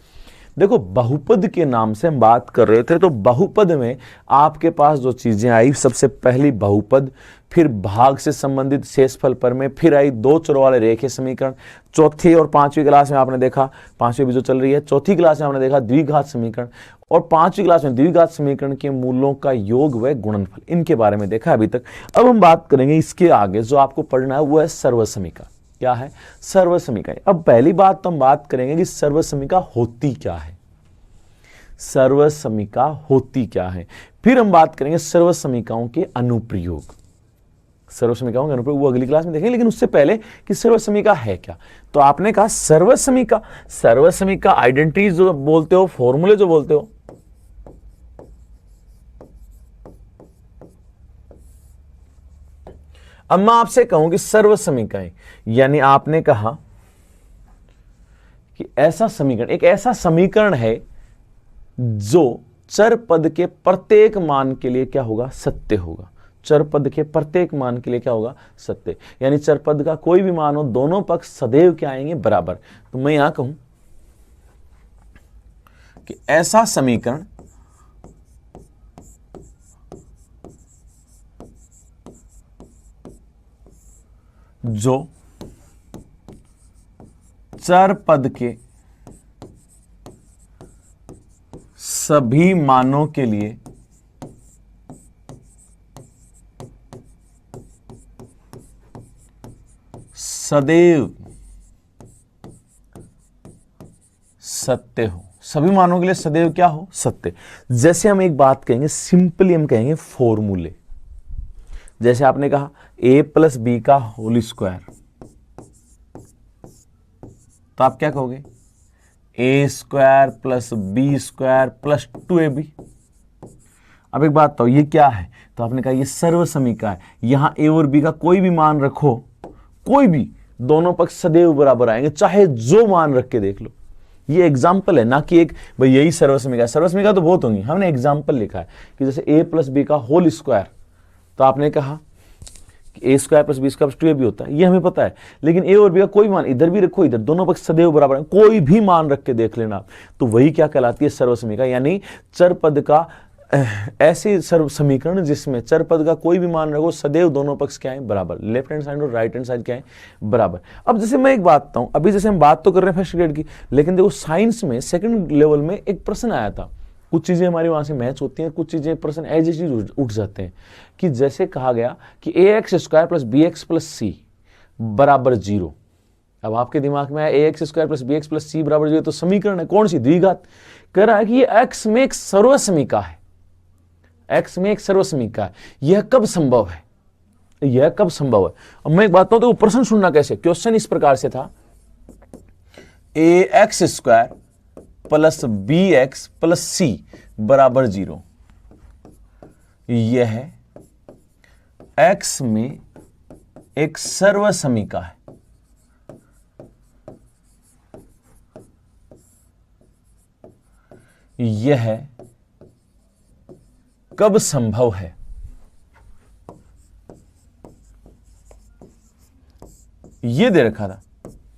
देखो बहुपद के नाम से हम बात कर रहे थे, तो बहुपद में आपके पास जो चीजें आई, सबसे पहली बहुपद, फिर भाग से संबंधित शेषफल प्रमेय, फिर आई दो चरों वाले रेखीय समीकरण। चौथी और पांचवी क्लास में आपने देखा, पांचवी भी जो चल रही है, चौथी क्लास में आपने देखा द्विघात समीकरण, और पांचवी क्लास में द्विघात समीकरण के मूलों का योग व गुणनफल, इनके बारे में देखा अभी तक। अब हम बात करेंगे इसके आगे जो आपको पढ़ना है, वो है सर्वसमीका। क्या है? सर्वसमीका। अब पहली बात तो हम बात करेंगे कि सर्वसमीका होती क्या है। सर्वसमीका होती क्या है, फिर हम बात करेंगे सर्वसमीकाओं के अनुप्रयोग। सर्वसमीकाओं के अनुप्रयोग वो अगली क्लास में देखेंगे, लेकिन उससे पहले कि सर्वसमीका है क्या। तो आपने कहा सर्वसमीका, सर्वसमीका आइडेंटिटी जो बोलते हो, फॉर्मूले जो बोलते हो, अब मैं आपसे कहूं कि सर्वसमीकाएं, यानी आपने कहा कि ऐसा समीकरण, एक ऐसा समीकरण है जो चर पद के प्रत्येक मान के लिए क्या होगा? सत्य होगा। चर पद के प्रत्येक मान के लिए क्या होगा? सत्य। यानी चर पद का कोई भी मान हो, दोनों पक्ष सदैव क्या आएंगे? बराबर। तो मैं यहां कहूं कि ऐसा समीकरण जो चर पद के सभी मानों के लिए सदैव सत्य हो। सभी मानों के लिए सदैव क्या हो? सत्य। जैसे हम एक बात कहेंगे, सिंपली हम कहेंगे फॉर्मूले। जैसे आपने कहा a प्लस बी का होल स्क्वायर, तो आप क्या कहोगे? A square plus B square plus 2ab। अब एक बात बताओ, ये क्या है? तो आपने कहा ये सर्व समीका है। यहां a और b का कोई भी मान रखो, कोई भी, दोनों पक्ष सदैव बराबर आएंगे, चाहे जो मान रख के देख लो। ये एग्जाम्पल है, ना कि एक भाई यही सर्व समीका। सर्व समीका तो बहुत होंगी, हमने एग्जाम्पल लिखा है कि जैसे a प्लस बी का होल स्क्वायर, तो आपने कहा कि a square plus B square plus 2ab होता है, ये हमें पता है। लेकिन a और b का कोई मान इधर भी रखो, इधर, दोनों पक्ष सदैव बराबर है, कोई भी मान रख के देख लेना आप, तो वही क्या कहलाती है? सर्व समीका। यानी चर पद का ऐसे सर्व समीकरण जिसमें चर पद का कोई भी मान रखो, सदैव दोनों पक्ष क्या है? बराबर। लेफ्ट हैंड साइड और राइट हैंड साइड क्या है? बराबर। अब जैसे मैं एक बात बताऊं, अभी जैसे हम बात तो कर रहे हैं फर्स्ट ग्रेड की, लेकिन देखो साइंस में सेकंड लेवल में एक प्रश्न आया था। कुछ चीजें हमारी वहां से मैच होती हैं, कुछ चीजें प्रश्न एज इट इज उठ जाते हैं। कि जैसे कहा गया कि ax square plus b x plus c बराबर 0। अब आपके दिमाग में आया ax square plus b x plus c बराबर 0, तो समीकरण है कौन सी? द्विघात। कह रहा है कि ये x में एक सर्व समीका है, x में एक सर्व समीका है। यह कब संभव है? यह कब संभव है? अब मैं एक बात बताऊं, तो प्रश्न सुनना कैसे। क्वेश्चन इस प्रकार से था, ax square plus b x plus c बराबर 0। यह x में एक सर्व समीका है। यह कब संभव है? ये दे रखा था।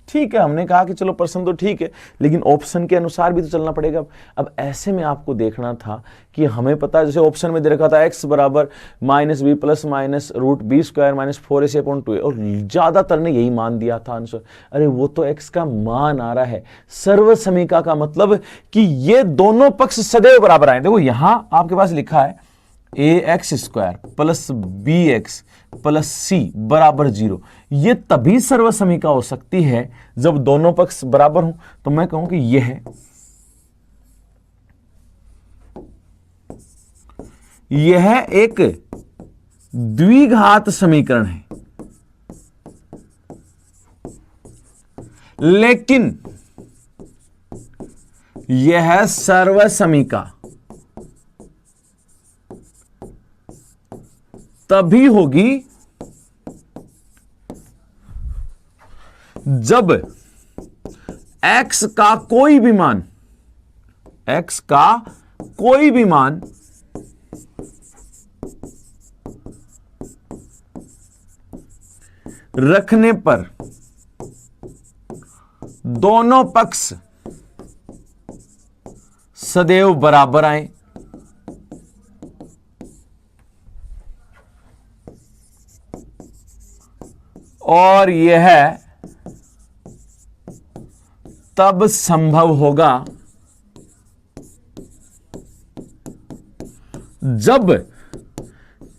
ठीक है, हमने कहा कि चलो प्रश्न तो ठीक है, लेकिन ऑप्शन के अनुसार भी तो चलना पड़ेगा। अब ऐसे में आपको देखना था कि हमें पता है, जैसे ऑप्शन में दे रखा था x बराबर minus B plus minus root B square minus 4ac/2a, और ज्यादातर ने यही मान दिया था आंसर। अरे वो तो x का मान आ रहा है। सर्व समीका का मतलब कि ये दोनों पक्ष सदैव बराबर आए। देखो यहां आपके पास लिखा है ax square plus b x plus c बराबर 0। ये तभी सर्व समीका हो सकती है जब दोनों पक्ष बराबर हों। तो मैं कहूं कि यह एक द्विघात समीकरण है, लेकिन यह सर्व समीका तभी होगी जब x का कोई भी मान, x का कोई भी मान रखने पर दोनों पक्ष सदैव बराबर आए। और यह तब संभव होगा जब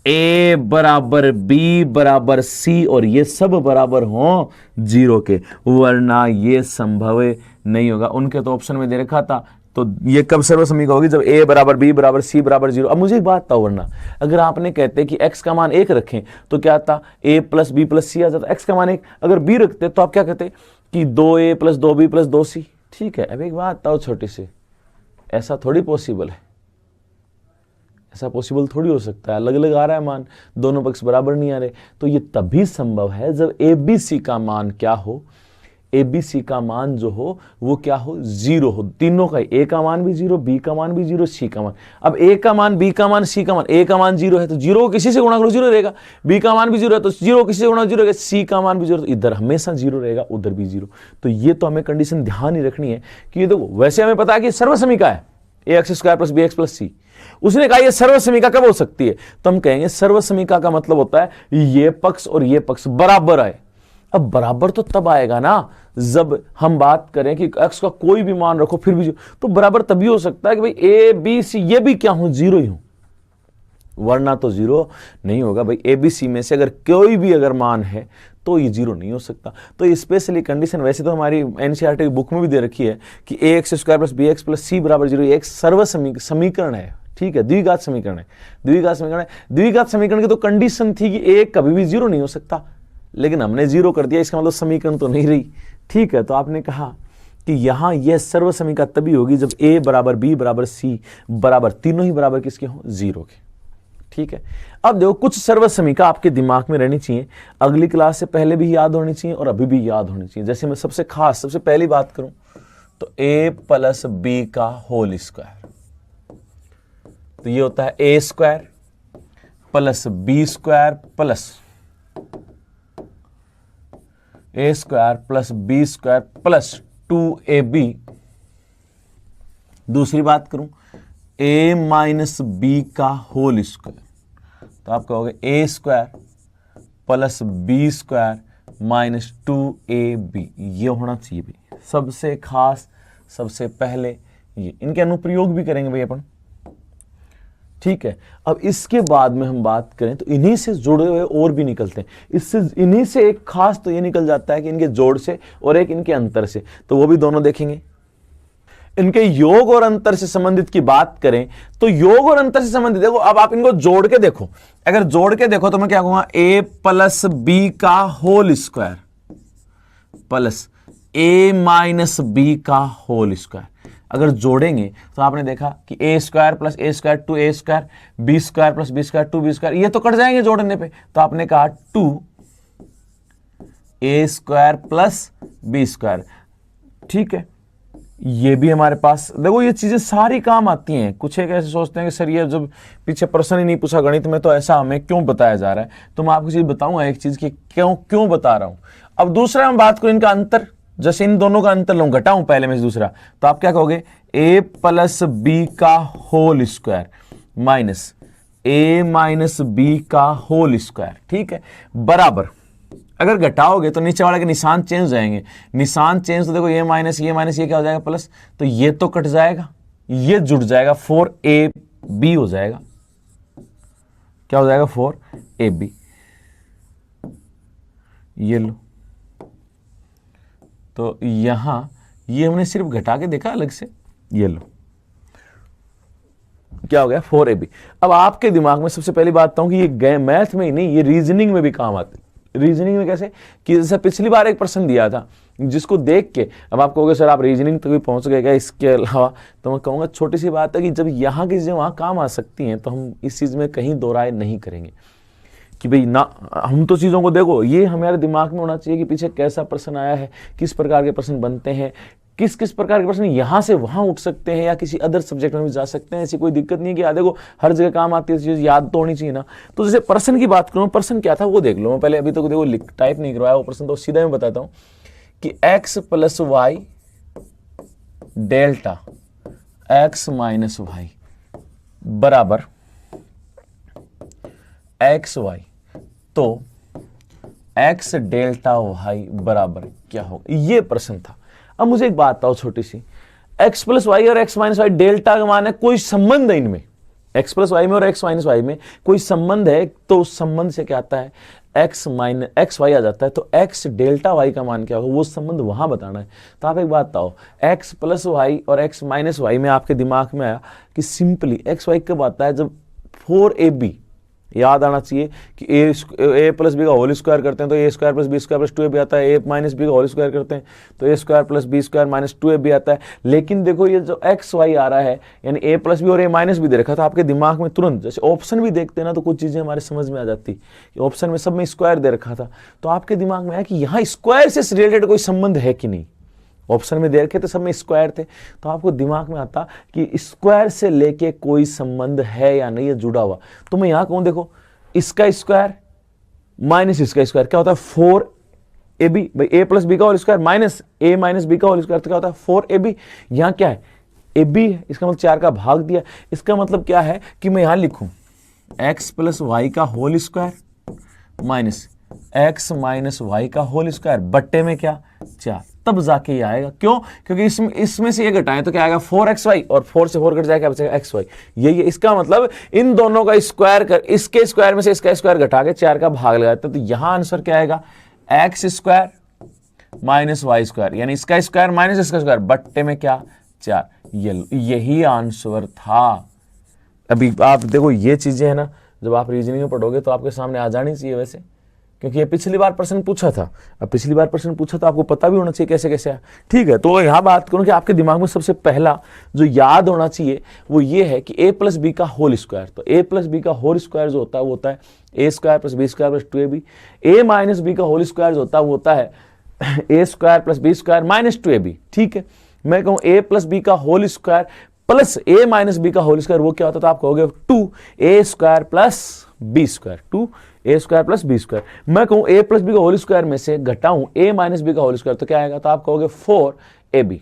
a बराबर b बराबर c और ये सब बराबर हो 0 के, वरना ये संभव नहीं होगा। उनके तो ऑप्शन में दे रखा था, तो ये कब सर्व समीका होगी? जब a बराबर b बराबर c बराबर 0। अब मुझे एक बात था, वरना अगर आपने कहते कि x का मान 1 रखें तो क्या आता? a plus b plus c आ जाता। x का मान 1, अगर b रखते तो आप क्या कहते कि 2a plus 2b plus 2c। ठीक है, अब एक बात बताओ छोटी सी, ऐसा थोड़ी पॉसिबल है, ऐसा पॉसिबल थोड़ी हो सकता है। अलग अलग आ रहा है मान, दोनों पक्ष बराबर नहीं आ रहे। तो ये तभी संभव है जब abc का मान क्या हो? abc का मान जो हो वो क्या हो? 0 हो। तीनों का, a का मान भी 0, b का मान भी 0, c का मान। अब a का मान, b का मान, c का मान, a का मान 0 है तो 0 को किसी से गुणा करो 0 रहेगा, b का मान भी 0 है तो 0 किसी से गुणा 0 रहेगा, c का मान भी 0, तो इधर हमेशा 0 रहेगा, उधर भी 0। तो ये तो हमें कंडीशन ध्यान ही रखनी है कि ये देखो, वैसे हमें पता है कि सर्व समीका है ax square plus b x plus c. उसने कहा ये सर्व समीका कब हो सकती है? तो हम कहेंगे सर्व समीका का मतलब होता है ये पक्ष और ये पक्ष बराबर आए। अब बराबर तो तब आएगा ना जब हम बात करें कि x का कोई भी मान रखो फिर भी तो बराबर तभी हो सकता है कि भाई ए बी सी ये भी क्या हो, जीरो ही हो, वरना तो जीरो नहीं होगा भाई। ए बी सी में से अगर कोई भी अगर मान है तो ये जीरो नहीं हो सकता। तो स्पेशली कंडीशन वैसे तो हमारी एनसीईआरटी बुक में भी दे रखी है कि a x square plus b x plus c बराबर जीरो, एक सर्व समीकरण है, ठीक है, द्विघात समीकरण है, द्विघात समीकरण है। द्विघात समीकरण की तो कंडीशन थी कि ए कभी भी जीरो नहीं हो सकता, लेकिन हमने जीरो कर दिया, इसका मतलब समीकरण तो नहीं रही, ठीक है। तो आपने कहा कि यहां यह सर्व समीकरण तभी होगी जब ए बराबर बी बराबर सी बराबर तीनों ही बराबर किसके हो, जीरो के, ठीक है। अब देखो कुछ सर्व समीकरण आपके दिमाग में रहनी चाहिए, अगली क्लास से पहले भी याद होनी चाहिए और अभी भी याद होनी चाहिए। जैसे मैं सबसे खास सबसे पहली बात करूं तो a प्लस बी का होल स्क्वायर, तो ये होता है a square plus B square plus a square plus B square plus 2ab। दूसरी बात करूं a माइनस बी का होल स्क्वायर, तो आप कहोगे a square plus B square minus 2ab, ये होना चाहिए भाई सबसे खास, सबसे पहले ये। इनके अनुप्रयोग भी करेंगे भाई अपन, ठीक है। अब इसके बाद में हम बात करें तो इन्हीं से जुड़े हुए और भी निकलते हैं, इससे इन्हीं से एक खास तो ये निकल जाता है कि इनके जोड़ से और एक इनके अंतर से, तो वो भी दोनों देखेंगे। इनके योग और अंतर से संबंधित की बात करें तो योग और अंतर से संबंधित देखो, अब आप इनको जोड़ के देखो, अगर जोड़ के देखो तो मैं क्या कहूंगा a प्लस बी का whole square plus a minus B का होल स्क्वायर। अगर जोड़ेंगे तो आपने देखा कि a square plus a square 2a square, b square plus B square 2b square, ये तो कट जाएंगे जोड़ने पे, तो आपने कहा 2a square plus B square, ठीक है। ये भी हमारे पास देखो, ये चीजें सारी काम आती हैं। कुछ एक ऐसे सोचते हैं कि सर ये जब पीछे प्रश्न ही नहीं पूछा गणित में तो ऐसा हमें क्यों बताया जा रहा है, तो मैं आपको चीज बताऊंगा एक चीज की क्यों बता रहा हूं। अब दूसरा हम बात करें इनका अंतर, जैसे इन दोनों का अंतर लूं, घटाऊं पहले में से दूसरा, तो आप क्या कहोगे a प्लस बी का whole square minus a minus B का होल स्क्वायर, ठीक है, बराबर। अगर घटाओगे तो नीचे वाले के निशान चेंज हो जाएंगे, निशान चेंज तो देखो ये माइनस ये क्या हो जाएगा प्लस, तो ये तो कट जाएगा, ये जुड़ जाएगा 4ab हो जाएगा, क्या हो जाएगा 4ab, ये लो। तो यहां ये हमने सिर्फ घटा के देखा अलग से, ये लो क्या हो गया 4ab। अब आपके दिमाग में सबसे पहली बात बताऊं कि ये मैथ में ही नहीं, ये रीजनिंग में भी काम आती है। रीजनिंग में कैसे कि जैसे पिछली बार एक प्रश्न दिया था जिसको देख के अब आप कहोगे सर आप रीजनिंग तक भी पहुंच गए क्या, इसके अलावा, तो मैं कहूंगा छोटी सी बात है कि जब यहाँ की चीजें वहां काम आ सकती हैं तो हम इस चीज में कहीं दो राय नहीं करेंगे कि भाई ना, हम तो चीजों को देखो, ये हमारे दिमाग में होना चाहिए कि पीछे कैसा प्रश्न आया है, किस प्रकार के प्रश्न बनते हैं, किस किस प्रकार के प्रश्न यहां से वहां उठ सकते हैं या किसी अदर सब्जेक्ट में भी जा सकते हैं। ऐसी कोई दिक्कत नहीं है कि देखो हर जगह काम आती है, चीज याद तो होनी चाहिए ना। तो जैसे प्रश्न की बात करूं, प्रश्न क्या था वो देख लो, मैं पहले अभी तक तो देखो टाइप नहीं करवाया वो प्रश्न, तो सीधा मैं बताता हूं कि x plus Y delta x minus Y बराबर एक्स वाई, तो x डेल्टा वाई बराबर क्या होगा, ये प्रश्न था। अब मुझे एक बात बताओ छोटी सी, x प्लस वाई और x माइनस वाई डेल्टा का मान है, कोई संबंध है इनमें, x प्लस वाई में और x माइनस वाई में कोई संबंध है, तो उस संबंध से क्या आता है x माइनस एक्स वाई आ जाता है, तो x डेल्टा वाई का मान क्या होगा वो संबंध वहां बताना है। तो आप एक बात बताओ, x प्लस वाई और x माइनस वाई में आपके दिमाग में आया कि सिंपली x वाई कब आता है, जब 4ab, याद आना चाहिए कि a प्लस बी का होल स्क्वायर करते हैं तो a square plus B square plus 2ab आता है, a माइनस बी का होल स्क्वायर करते हैं तो a square plus B square minus 2ab आता है। लेकिन देखो ये जो एक्स वाई आ रहा है यानी a प्लस बी और a माइनस बी दे रखा था, आपके दिमाग में तुरंत जैसे ऑप्शन भी देखते हैं ना तो कुछ चीजें हमारे समझ में आ जाती, ऑप्शन में सब में स्क्वायर दे रखा था, तो आपके दिमाग में आया कि यहाँ स्क्वायर से रिलेटेड कोई संबंध है कि नहीं, ऑप्शन में दे रखे थे सब में स्क्वायर थे, तो आपको दिमाग में आता कि स्क्वायर से लेके कोई संबंध है या नहीं, है जुड़ा हुआ। तो मैं यहां कहूं देखो इसका स्क्वायर माइनस इसका स्क्वायर क्या होता है 4ab, भाई a प्लस बी का whole square minus a minus B का होल स्क्वायर तो क्या होता है 4ab। यहां क्या है ab है, इसका मतलब 4 का भाग दिया, इसका मतलब क्या है कि मैं यहां लिखूं x प्लस वाई का whole square minus X minus Y का होल स्क्वायर बट्टे में क्या 4, तब जाके ये आएगा। क्यों? क्योंकि इसमें से ये घटाएं तो क्या आएगा 4xy, और 4 से 4 घट जाएगा, बचेगा xy। यही है इसका मतलब, इन दोनों का स्क्वायर कर, इसके स्क्वायर में से इसका स्क्वायर घटा के 4 का भाग लगाते हैं, तो यहां आंसर क्या आएगा X square minus Y square, यानी इसका स्क्वायर माइनस इसका स्क्वायर बट्टे में क्या 4। यही आंसर था। अभी आप देखो ये चीजें है ना, जब आप रीजनिंग में पढ़ोगे तो आपके सामने आ जानी चाहिए वैसे, क्योंकि ये पिछली बार प्रश्न पूछा था। अब पिछली बार प्रश्न पूछा तो आपको पता भी होना चाहिए कैसे कैसे है। ठीक है, तो यहाँ बात करूँ कि आपके दिमाग में सबसे पहला जो याद होना चाहिए वो ये है कि a प्लस बी का होल स्क्वायर। तो a प्लस बी का होल स्क्वायर जो होता है वो होता है a square plus B square plus 2ab। a minus B का होल स्क्वायर जो होता है वो होता है a square plus B square minus 2ab। ठीक है, मैं कहूँ a प्लस बी का whole square plus a minus B का होल स्क्वायर, वो क्या होता है? तो आप कहोगे 2a square plus B square, 2a square plus B square. मैं कहूँ a प्लस बी का होल स्क्वायर में से घटाऊं a माइनस बी का होल स्क्वायर, तो क्या आएगा? तो आप कहोगे 4ab,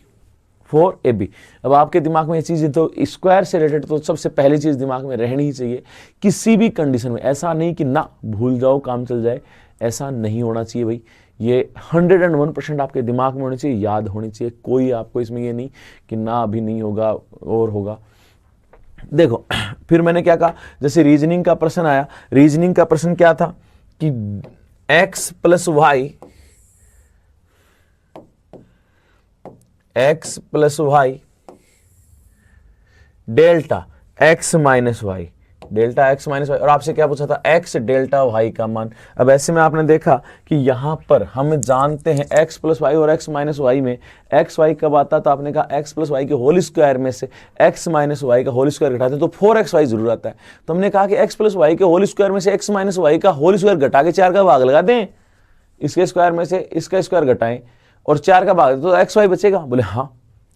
4ab। अब आपके दिमाग में ये चीज, तो स्क्वायर से रिलेटेड तो सबसे पहली चीज दिमाग में रहनी ही चाहिए किसी भी कंडीशन में। ऐसा नहीं कि ना भूल जाओ काम चल जाए, ऐसा नहीं होना चाहिए भाई। ये 101% आपके दिमाग में होनी चाहिए, याद होनी चाहिए। कोई आपको इसमें ये नहीं कि ना अभी नहीं होगा और होगा। देखो फिर मैंने क्या कहा, जैसे रीजनिंग का प्रश्न आया, रीजनिंग का प्रश्न क्या था कि x plus Y, X plus Y delta x minus Y, delta x minus Y, और आपसे क्या पूछा था x डेल्टा y का मान। अब ऐसे में आपने देखा कि यहां पर हम जानते हैं x प्लस वाई और x माइनस वाई में x y कब आता, तो आपने कहा x प्लस वाई के होल स्क्वायर में से x माइनस वाई का होल स्क्वायर घटाते हैं तो 4xy जरूर आता है। तो हमने कहा कि x प्लस वाई के होल स्क्वायर में से x माइनस वाई का होल स्क्वायर घटा के 4 का भाग लगा दें, इसके स्क्वायर में से इसका स्क्वायर घटाएं और 4 का भाग, तो xy बचेगा। बोले हाँ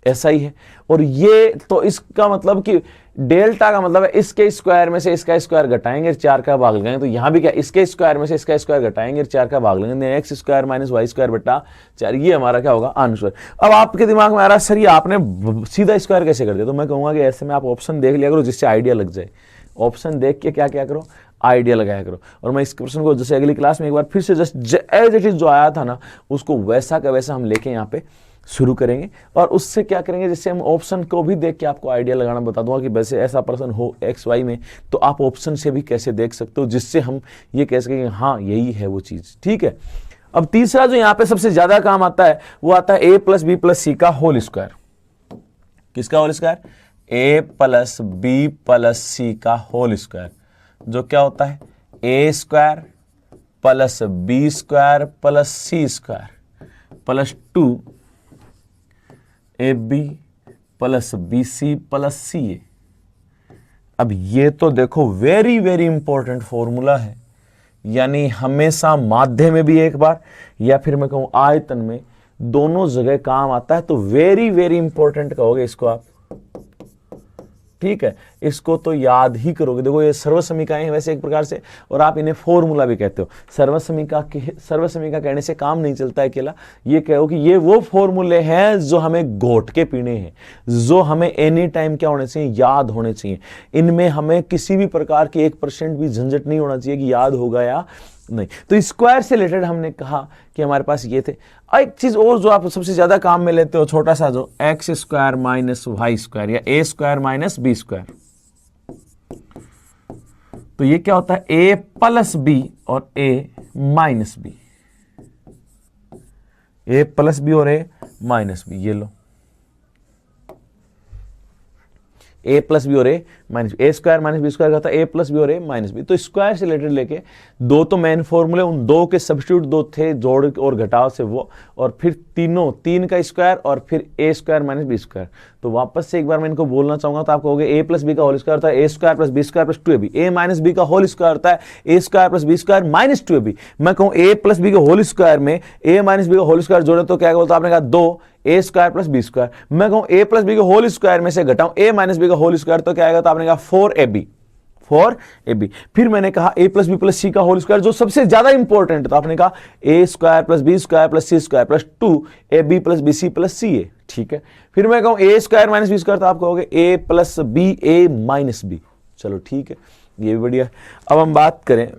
ऐसा ही है। और ये तो इसका मतलब कि डेल्टा का मतलब है इसके स्क्वायर में से इसका स्क्वायर घटाएंगे 4 का भाग लगाएंगे, तो यहां भी क्या इसके स्क्वायर में से इसका स्क्वायर घटाएंगे 4 का भाग लगाएंगे, X square minus Y square बटा 4। ये हमारा क्या होगा आंसर। अब आपके दिमाग में आ रहा है सर ये आपने सीधा स्क्वायर कैसे कर दिया? तो मैं कहूंगा कि ऐसे में आप ऑप्शन देख लिया करो जिससे आइडिया लग जाए। ऑप्शन देख के क्या क्या करो, आइडिया लगाया करो। और मैं इस प्रश्न को जैसे अगली क्लास में एक बार फिर से जस्ट एज इट इज जो आया था ना उसको वैसा का वैसा हम लेके यहाँ पे शुरू करेंगे, और उससे क्या करेंगे, जैसे हम ऑप्शन को भी देख के आपको आइडिया लगाना बता दूंगा कि वैसे ऐसा प्रश्न हो एक्स वाई में तो आप ऑप्शन से भी कैसे देख सकते हो, जिससे हम ये कह सकें कि हाँ यही है वो चीज। ठीक है, अब तीसरा जो यहाँ पे सबसे ज्यादा काम आता है वो आता है ए प्लस बी प्लस सी का होल स्क्वायर। किसका whole square? A plus b plus c का होल स्क्वायर, जो क्या होता है a square plus B square plus c square plus 2ab plus bc plus ca। अब ये तो देखो वेरी वेरी इंपॉर्टेंट फॉर्मूला है, यानी हमेशा माध्य में भी एक बार या फिर मैं कहूं आयतन में, दोनों जगह काम आता है। तो वेरी वेरी इंपॉर्टेंट कहोगे इसको आप। ठीक है, इसको तो याद ही करोगे। देखो ये सर्वसमीकाएं हैं वैसे एक प्रकार से, और आप इन्हें फॉर्मूला भी कहते हो। सर्वसमीका कहने से काम नहीं चलता है अकेला, ये कहो कि ये वो फॉर्मूले हैं जो हमें घोट के पीने हैं, जो हमें एनी टाइम क्या होने चाहिए, याद होने चाहिए। इनमें हमें किसी भी प्रकार की 1% भी झंझट नहीं होना चाहिए कि याद होगा या नहीं। तो स्क्वायर से रिलेटेड हमने कहा कि हमारे पास ये थे। एक चीज और जो आप सबसे ज्यादा काम में लेते हो, छोटा सा, जो X square minus Y square या A square minus B square. तो ये क्या होता है ए प्लस बी और A minus B, A plus B और ए माइनस बी। ये लो ए प्लस बी और A minus B, A square minus B square का था ए प्लस बी और ए माइनस बी। तो स्क्वायर से रिलेटेड लेके दो तो मेन फॉर्मूले, उन दो के सब्स्टिट्यूट दो थे, जोड़ और घटाव से वो, और फिर तीन का स्क्वायर और फिर ए स्क्वायर माइनस बी स्क्वायर। तो वापस से एक बार मैं इनको बोलना चाहूंगा, तो आप कहोगे ए प्लस बी का होल स्क्वायर होता है a square plus B square plus 2ab। A minus B का होल स्क्वायर होता है a square plus B square minus 2ab। मैं कहूँ ए प्लस बी के होल स्क्वायर में ए माइनस बी का होल स्क्वायर जोड़े तो क्या बोलता, आपने कहा 2 a square plus B square. मैं कहूँ ए प्लस बी के होल स्क्वायर में से घटाऊं ए माइनस बी का होल स्क्वायर तो क्या आएगा, तो आपने कहा 4ab। फिर मैंने कहा ए प्लस बी प्लस सी का होल स्क्वायर, जो सबसे ज्यादा इंपॉर्टेंट, तो आपने कहा a square plus B square plus c square plus 2ab plus b c plus c a. ठीक है, फिर मैं कहूं a square minus B square, तो आप कहोगे a plus b a minus b. चलो ठीक है, ये भी बढ़िया। अब हम बात करें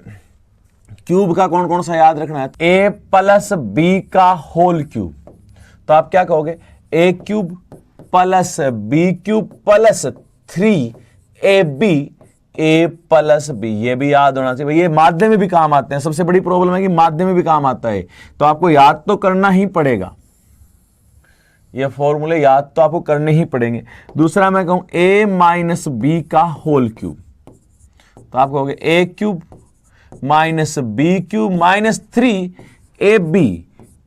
क्यूब का कौन कौन सा याद रखना है, ए प्लस बी का होल क्यूब, तो आप क्या कहोगे, a cube plus b cube plus 3ab a plus b, ये भी याद होना चाहिए भाई, ये माध्य में भी काम आते हैं, सबसे बड़ी प्रॉब्लम है कि माध्य में भी काम आता है, तो आपको याद तो करना ही पड़ेगा, ये फॉर्मूले याद तो आपको करने ही पड़ेंगे। दूसरा मैं कहूं a माइनस बी का होल क्यूब, तो आप कहोगे a cube minus b cube minus 3ab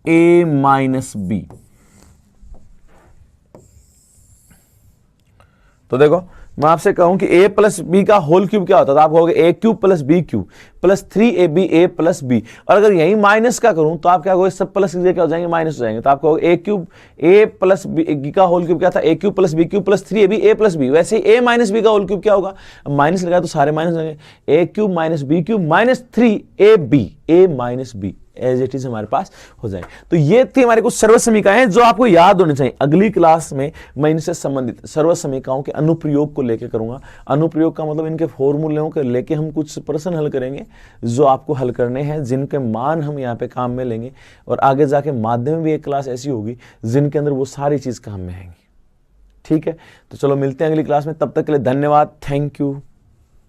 a minus b. तो देखो मैं आपसे कहूं कि a प्लस बी का होल क्यूब क्या होता है, तो आप कहोगे a cube plus b cube plus 3ab a plus B, और अगर यही माइनस का करूं तो आप क्या कहोगे, सब प्लस की क्या हो जाएंगे, माइनस हो जाएंगे, तो आप कहोगे a cube a plus B का होल क्यूब क्या था, a cube plus b cube plus 3ab a plus b. वैसे ही ए माइनस बी का होल क्यूब क्या होगा, माइनस लगा तो सारे माइनस होंगे, a cube minus b cube minus 3ab a minus b, as it is हमारे पास हो जाए। तो ये थी हमारी कुछ सर्व समीकरणाएं जो आपको याद होनी चाहिए। अगली क्लास में मैं इनसे संबंधित सर्व समीकरणों के अनुप्रयोग को लेकर करूंगा। अनुप्रयोग का मतलब इनके फॉर्मूलों को लेके हम कुछ प्रश्न हल करेंगे जो आपको हल करने हैं, जिनके मान हम यहाँ पे काम में लेंगे, और आगे जाके माध्यम में भी एक क्लास ऐसी होगी जिनके अंदर वो सारी चीज काम में आएंगी। ठीक है, तो चलो मिलते हैं अगली क्लास में, तब तक के लिए धन्यवाद, थैंक यू।